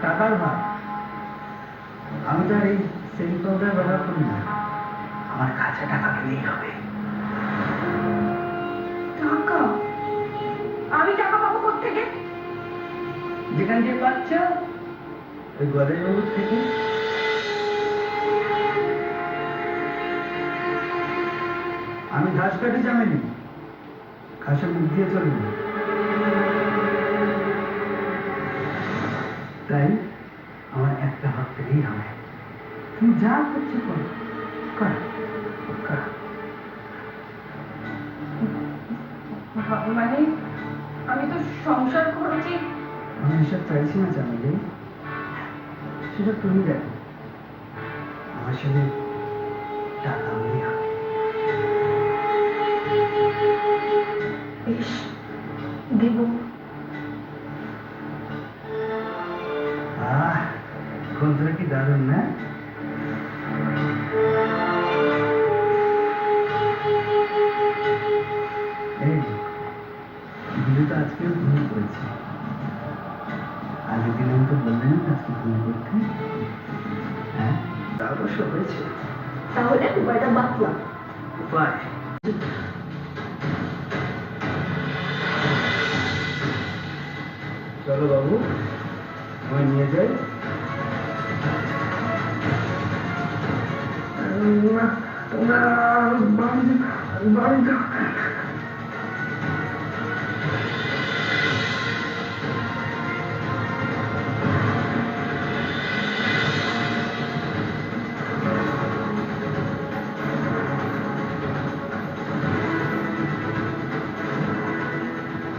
টাকার ভাগ। আমি তো আর এই সেল পাউডার ব্যবহার করি না, আমার কাছে টাকা পেলেই হবে। টাকা? আমি টাকা পাবো কোত্থেকে? যেখান থেকে পাচ্ছ ওই গদের বাবুর থেকে। আমি ঘাস কাটে জামিনি, ঘাসের মুখ দিয়ে চলি না, তাই আমার একটা ভাগ পেলেই হবে। তুমি যা করছো করো, মানে আমি তো সংসার করেছি। আমি এসব চাইছি না জানালে, সেটা তুমি দেখো। আমার সাথে টাকা হলেই হবে। বেশ, দেব। গন্ধটা কি দারুণ না? এই দিদি তো আজকেও ঘুমিয়ে পড়েছে। আগের দিন আমি তো বললেন আজকে ঘুমিয়ে করতে। হ্যাঁ, তা অবশ্য হয়েছে। তাহলে উপায়টা বাতলা। উপায়? চলো বাবু, আমায় নিয়ে যাই।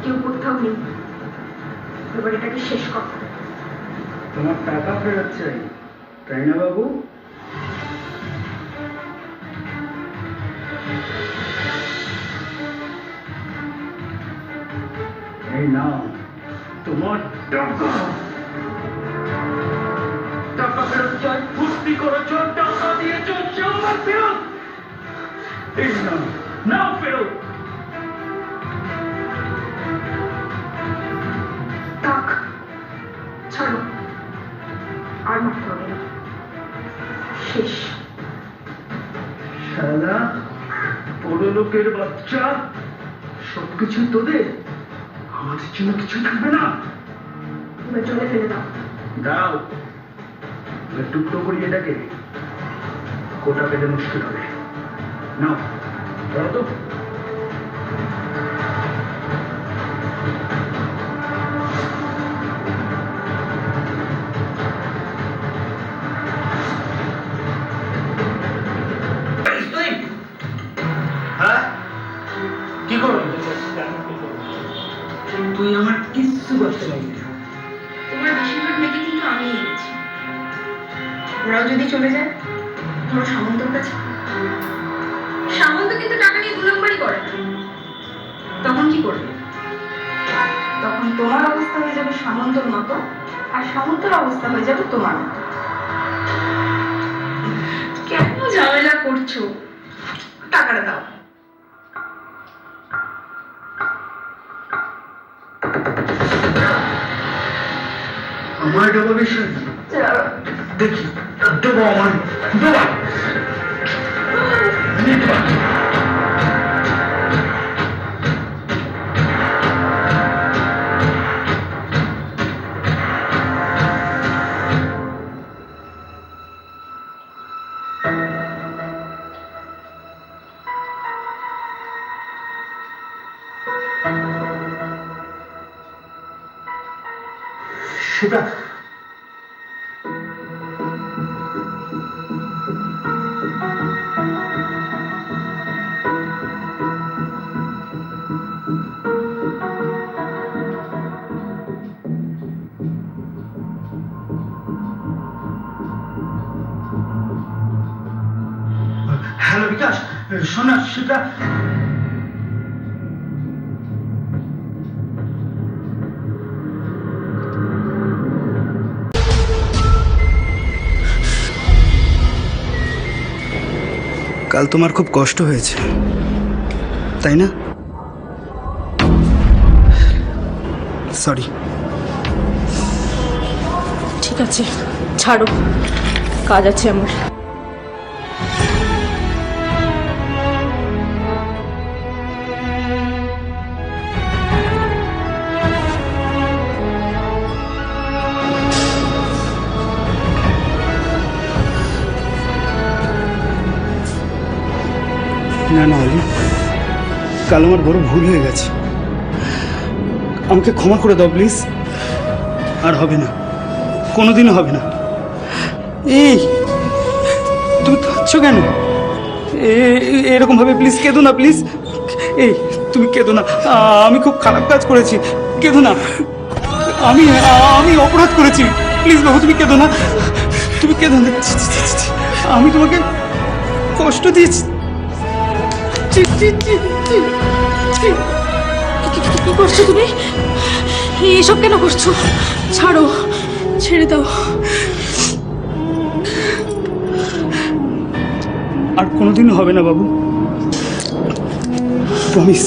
কেউ কোথাও নেই, এবার এটাকে শেষ কর। তোমার টাকা ফেরত চাই, তাই না বাবু? এই নাও তোমার টাকা। টাকা ফেরত চাই, ফুর্তি করেছ, টাকা দিয়েছ, আমার ফেরত। এই নাও, নাও ফেরত। থাক, ছাড়ো, আর মারতে হবে না, শেষ। শালা বড় লোকের বাচ্চা, সবকিছু তোদের, আমাদের জন্য কিছু থাকবে না। এবার জলে ফেলে দাও। দাও, টুকরো করি এটাকে, কোটা পেতে মুশকিল হবে। নাও দাও তো। হ্যাঁ, কি করবি তুই? আমার কিচ্ছু করতে লাগবে না। তোমার বেশিরভাগ মেয়েকে কিন্তু আমি এনেছি। ওরাও যদি চলে যায় ধরো সামন্তর কাছে, সামন্ত কিন্তু টাকা নিয়ে 2 নম্বরই করে না। তখন কি করবে? তখন তোমার অবস্থা হয়ে যাবে সামন্তর মতো, আর সামন্তর অবস্থা হয়ে যাবে তোমার মতো। কেন ঝামেলা করছো? টাকাটা দাও। আমার দেবো বিশ্বাস দেখি দেবো আমার দেবো সেটা হ্যালো বিকাশ, শোনা সেটা কাল তোমার খুব কষ্ট হয়েছে তাই না? সরি। ঠিক আছে, ছাড়ো, কাজ আছে আমার। না না অলি, কাল আমার বড় ভুল হয়ে গেছে, আমাকে ক্ষমা করে দাও প্লিজ। আর হবে না, কোনোদিনও হবে না। এই তুমি কাঁদছো কেন? এরকম ভাবে প্লিজ কেঁদো না, প্লিজ। এই তুমি কেঁদো না, আমি খুব খারাপ কাজ করেছি, কেঁদো না। আমি আমি অপরাধ করেছি, প্লিজ বাবু তুমি কেঁদো না, তুমি কেঁদো না। আমি তোমাকে কষ্ট দিয়েছি। কি করছো তুমি? এসব কেন করছো? ছাড়ো, ছেড়ে দাও। আর কোনোদিনও হবে না বাবু, প্রমিস।